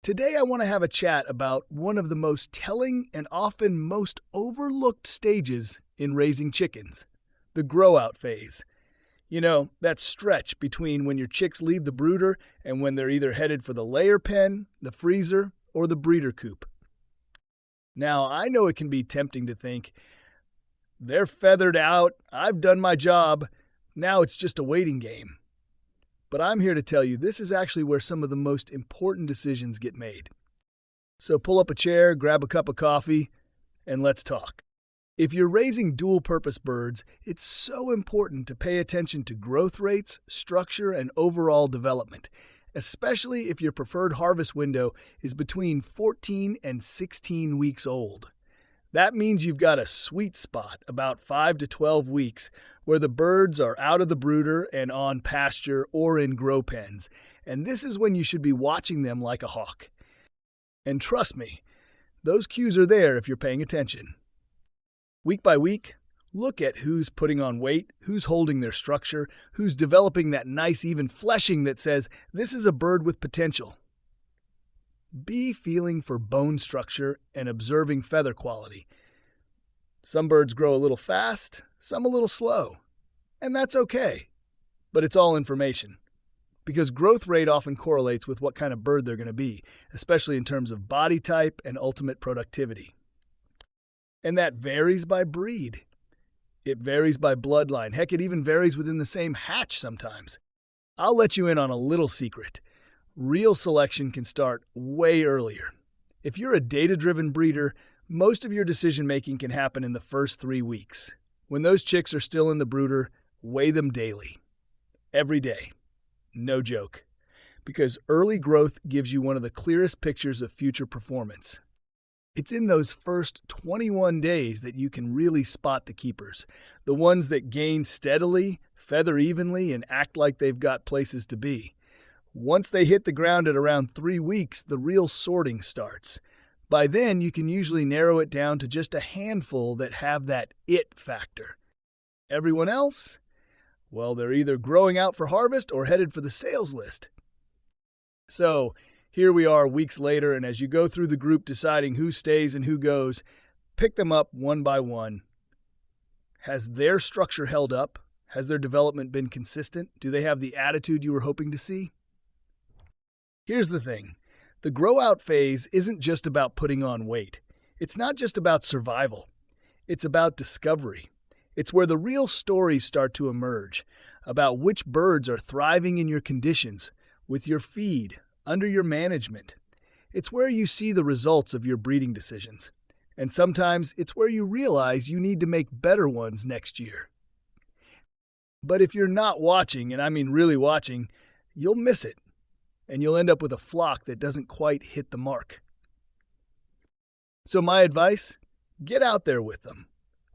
Today I want to have a chat about one of the most telling and often most overlooked stages in raising chickens, the grow-out phase. You know, that stretch between when your chicks leave the brooder and when they're either headed for the layer pen, the freezer, or the breeder coop. Now, I know it can be tempting to think, they're feathered out, I've done my job, now it's just a waiting game. But I'm here to tell you this is actually where some of the most important decisions get made. So pull up a chair, grab a cup of coffee, and let's talk. If you're raising dual-purpose birds, it's so important to pay attention to growth rates, structure, and overall development, especially if your preferred harvest window is between 14 and 16 weeks old. That means you've got a sweet spot, about 5 to 12 weeks, where the birds are out of the brooder and on pasture or in grow pens, and this is when you should be watching them like a hawk. And trust me, those cues are there if you're paying attention. Week by week, look at who's putting on weight, who's holding their structure, who's developing that nice even fleshing that says, this is a bird with potential. Be feeling for bone structure and observing feather quality. Some birds grow a little fast, some a little slow, and that's okay. But it's all information, because growth rate often correlates with what kind of bird they're going to be, especially in terms of body type and ultimate productivity. And that varies by breed. It varies by bloodline. Heck, it even varies within the same hatch sometimes. I'll let you in on a little secret. Real selection can start way earlier. If you're a data-driven breeder, most of your decision-making can happen in the first 3 weeks. When those chicks are still in the brooder, weigh them daily. Every day. No joke. Because early growth gives you one of the clearest pictures of future performance. It's in those first 21 days that you can really spot the keepers, the ones that gain steadily, feather evenly, and act like they've got places to be. Once they hit the ground at around 3 weeks, the real sorting starts. By then, you can usually narrow it down to just a handful that have that it factor. Everyone else? Well, they're either growing out for harvest or headed for the sales list. So, here we are weeks later, and as you go through the group deciding who stays and who goes, pick them up one by one. Has their structure held up? Has their development been consistent? Do they have the attitude you were hoping to see? Here's the thing. The grow-out phase isn't just about putting on weight. It's not just about survival. It's about discovery. It's where the real stories start to emerge, about which birds are thriving in your conditions, with your feed, under your management. It's where you see the results of your breeding decisions. And sometimes it's where you realize you need to make better ones next year. But if you're not watching, and I mean really watching, you'll miss it. And you'll end up with a flock that doesn't quite hit the mark. So my advice, get out there with them.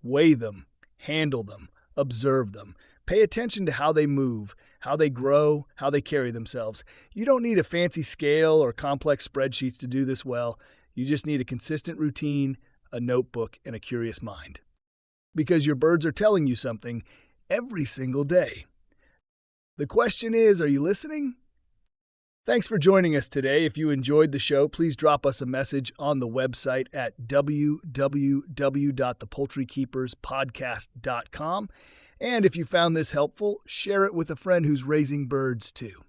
Weigh them, handle them, observe them. Pay attention to how they move, how they grow, how they carry themselves. You don't need a fancy scale or complex spreadsheets to do this well. You just need a consistent routine, a notebook, and a curious mind. Because your birds are telling you something every single day. The question is, are you listening? Thanks for joining us today. If you enjoyed the show, please drop us a message on the website at www.thepoultrykeeperspodcast.com. And if you found this helpful, share it with a friend who's raising birds too.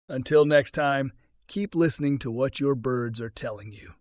Until next time, keep listening to what your birds are telling you.